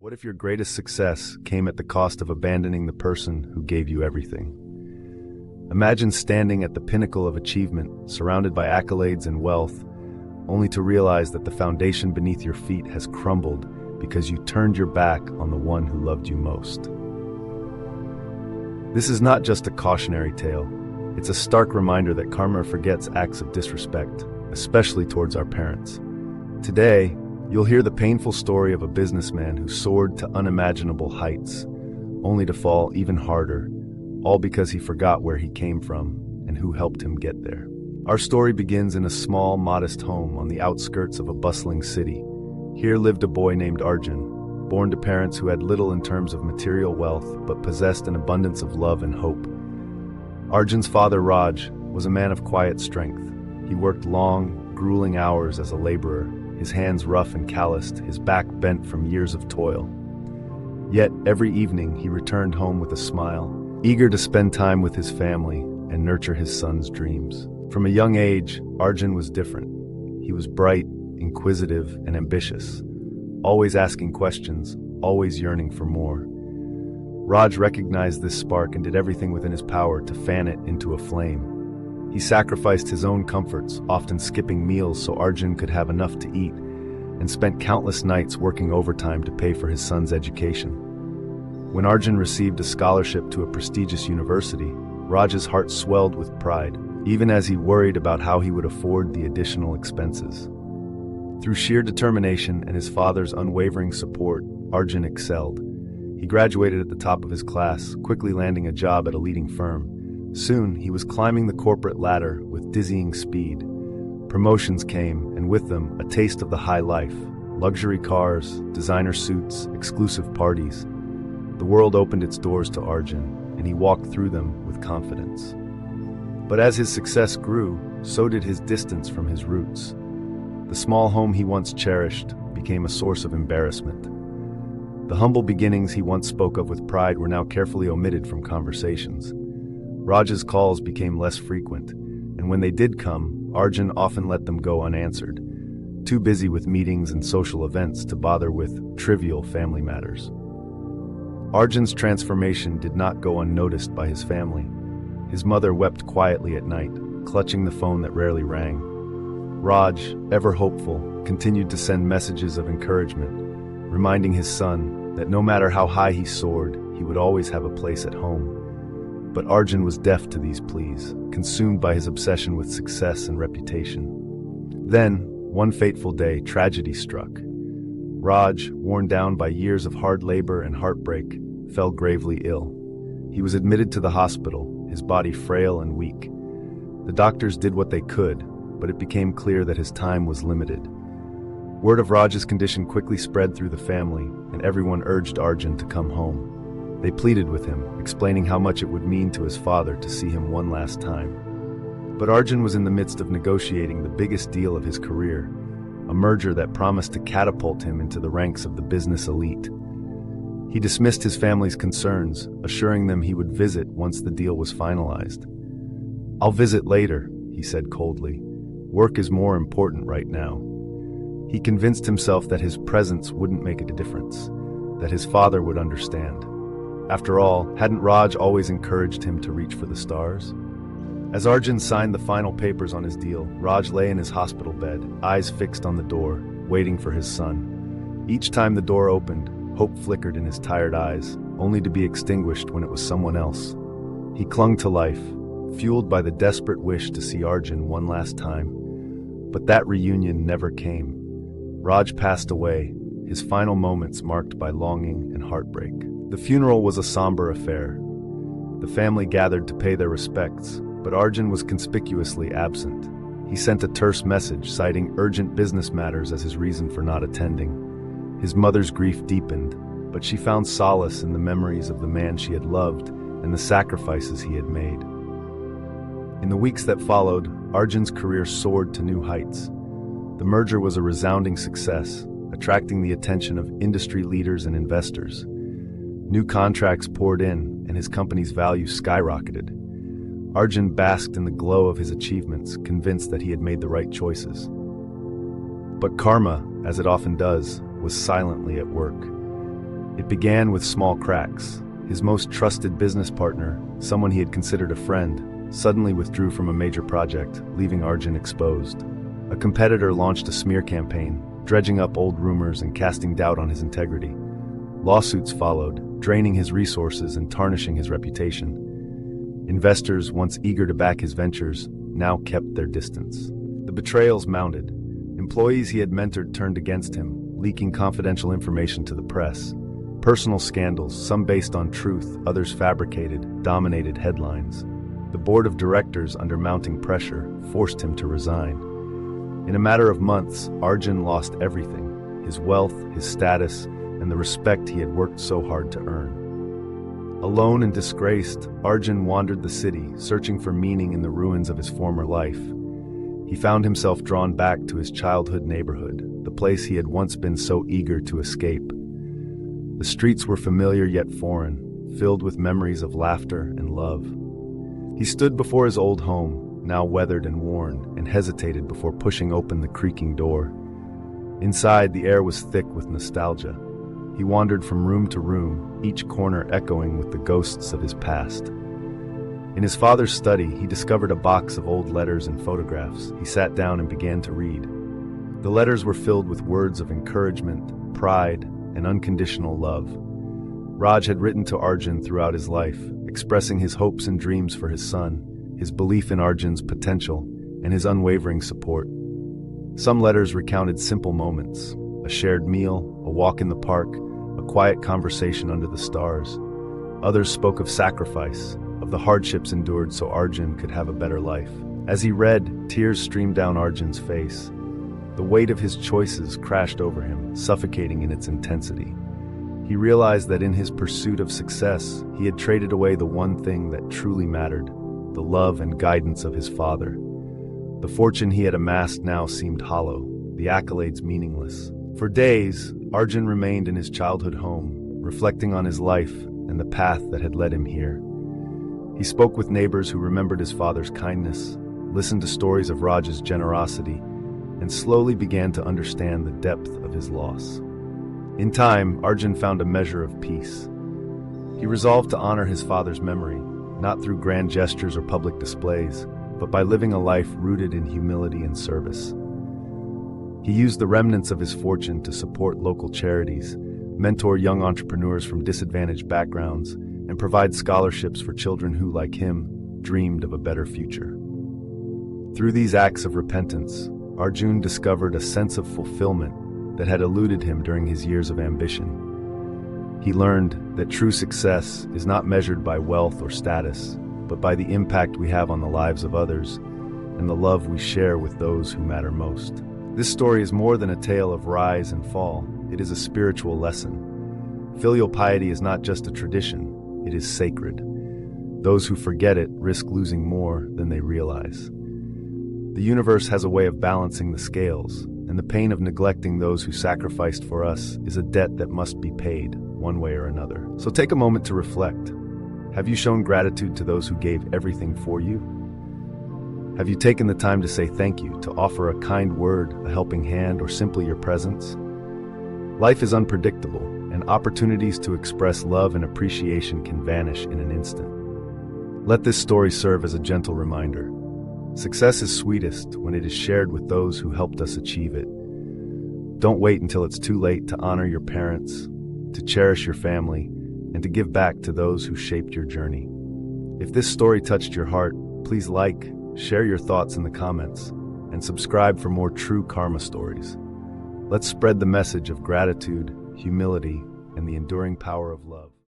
What if your greatest success came at the cost of abandoning the person who gave you everything? Imagine standing at the pinnacle of achievement, surrounded by accolades and wealth, only to realize that the foundation beneath your feet has crumbled because you turned your back on the one who loved you most. This is not just a cautionary tale. It's a stark reminder that karma forgets acts of disrespect, especially towards our parents. Today, you'll hear the painful story of a businessman who soared to unimaginable heights, only to fall even harder, all because he forgot where he came from and who helped him get there. Our story begins in a small, modest home on the outskirts of a bustling city. Here lived a boy named Arjun, born to parents who had little in terms of material wealth but possessed an abundance of love and hope. Arjun's father, Raj, was a man of quiet strength. He worked long, grueling hours as a laborer, his hands rough and calloused, his back bent from years of toil. Yet every evening he returned home with a smile, eager to spend time with his family and nurture his son's dreams. From a young age, Arjun was different. He was bright, inquisitive, and ambitious, always asking questions, always yearning for more. Raj recognized this spark and did everything within his power to fan it into a flame. He sacrificed his own comforts, often skipping meals so Arjun could have enough to eat, and spent countless nights working overtime to pay for his son's education. When Arjun received a scholarship to a prestigious university, Raj's heart swelled with pride, even as he worried about how he would afford the additional expenses. Through sheer determination and his father's unwavering support, Arjun excelled. He graduated at the top of his class, quickly landing a job at a leading firm. Soon, he was climbing the corporate ladder with dizzying speed. Promotions came, and with them, a taste of the high life. Luxury cars, designer suits, exclusive parties. The world opened its doors to Arjun, and he walked through them with confidence. But as his success grew, so did his distance from his roots. The small home he once cherished became a source of embarrassment. The humble beginnings he once spoke of with pride were now carefully omitted from conversations. Raj's calls became less frequent, and when they did come, Arjun often let them go unanswered, too busy with meetings and social events to bother with trivial family matters. Arjun's transformation did not go unnoticed by his family. His mother wept quietly at night, clutching the phone that rarely rang. Raj, ever hopeful, continued to send messages of encouragement, reminding his son that no matter how high he soared, he would always have a place at home. But Arjun was deaf to these pleas, consumed by his obsession with success and reputation. Then, one fateful day, tragedy struck. Raj, worn down by years of hard labor and heartbreak, fell gravely ill. He was admitted to the hospital, his body frail and weak. The doctors did what they could, but it became clear that his time was limited. Word of Raj's condition quickly spread through the family, and everyone urged Arjun to come home. They pleaded with him, explaining how much it would mean to his father to see him one last time. But Arjun was in the midst of negotiating the biggest deal of his career, a merger that promised to catapult him into the ranks of the business elite. He dismissed his family's concerns, assuring them he would visit once the deal was finalized. "I'll visit later," he said coldly. "Work is more important right now." He convinced himself that his presence wouldn't make a difference, that his father would understand. After all, hadn't Raj always encouraged him to reach for the stars? As Arjun signed the final papers on his deal, Raj lay in his hospital bed, eyes fixed on the door, waiting for his son. Each time the door opened, hope flickered in his tired eyes, only to be extinguished when it was someone else. He clung to life, fueled by the desperate wish to see Arjun one last time. But that reunion never came. Raj passed away, his final moments marked by longing and heartbreak. The funeral was a somber affair. The family gathered to pay their respects, but Arjun was conspicuously absent. He sent a terse message citing urgent business matters as his reason for not attending. His mother's grief deepened, but she found solace in the memories of the man she had loved and the sacrifices he had made. In the weeks that followed, Arjun's career soared to new heights. The merger was a resounding success, attracting the attention of industry leaders and investors. New contracts poured in, and his company's value skyrocketed. Arjun basked in the glow of his achievements, convinced that he had made the right choices. But karma, as it often does, was silently at work. It began with small cracks. His most trusted business partner, someone he had considered a friend, suddenly withdrew from a major project, leaving Arjun exposed. A competitor launched a smear campaign, dredging up old rumors and casting doubt on his integrity. Lawsuits followed, draining his resources and tarnishing his reputation. Investors, once eager to back his ventures, now kept their distance. The betrayals mounted. Employees he had mentored turned against him, leaking confidential information to the press. Personal scandals, some based on truth, others fabricated, dominated headlines. The board of directors, under mounting pressure, forced him to resign. In a matter of months, Arjun lost everything: his wealth, his status, and the respect he had worked so hard to earn. Alone and disgraced, Arjun wandered the city, searching for meaning in the ruins of his former life. He found himself drawn back to his childhood neighborhood, the place he had once been so eager to escape. The streets were familiar yet foreign, filled with memories of laughter and love. He stood before his old home, now weathered and worn, and hesitated before pushing open the creaking door. Inside, the air was thick with nostalgia. He wandered from room to room, each corner echoing with the ghosts of his past. In his father's study, he discovered a box of old letters and photographs. He sat down and began to read. The letters were filled with words of encouragement, pride, and unconditional love. Raj had written to Arjun throughout his life, expressing his hopes and dreams for his son, his belief in Arjun's potential, and his unwavering support. Some letters recounted simple moments: a shared meal, a walk in the park, a quiet conversation under the stars. Others spoke of sacrifice, of the hardships endured so Arjun could have a better life. As he read, tears streamed down Arjun's face. The weight of his choices crashed over him, suffocating in its intensity. He realized that in his pursuit of success, he had traded away the one thing that truly mattered: the love and guidance of his father. The fortune he had amassed now seemed hollow, the accolades meaningless. For days, Arjun remained in his childhood home, reflecting on his life and the path that had led him here. He spoke with neighbors who remembered his father's kindness, listened to stories of Raj's generosity, and slowly began to understand the depth of his loss. In time, Arjun found a measure of peace. He resolved to honor his father's memory, not through grand gestures or public displays, but by living a life rooted in humility and service. He used the remnants of his fortune to support local charities, mentor young entrepreneurs from disadvantaged backgrounds, and provide scholarships for children who, like him, dreamed of a better future. Through these acts of repentance, Arjun discovered a sense of fulfillment that had eluded him during his years of ambition. He learned that true success is not measured by wealth or status, but by the impact we have on the lives of others and the love we share with those who matter most. This story is more than a tale of rise and fall. It is a spiritual lesson. Filial piety is not just a tradition, it is sacred. Those who forget it risk losing more than they realize. The universe has a way of balancing the scales, and the pain of neglecting those who sacrificed for us is a debt that must be paid, one way or another. So take a moment to reflect. Have you shown gratitude to those who gave everything for you? Have you taken the time to say thank you, to offer a kind word, a helping hand, or simply your presence? Life is unpredictable, and opportunities to express love and appreciation can vanish in an instant. Let this story serve as a gentle reminder. Success is sweetest when it is shared with those who helped us achieve it. Don't wait until it's too late to honor your parents, to cherish your family, and to give back to those who shaped your journey. If this story touched your heart, please like, share your thoughts in the comments, and subscribe for more true karma stories. Let's spread the message of gratitude, humility, and the enduring power of love.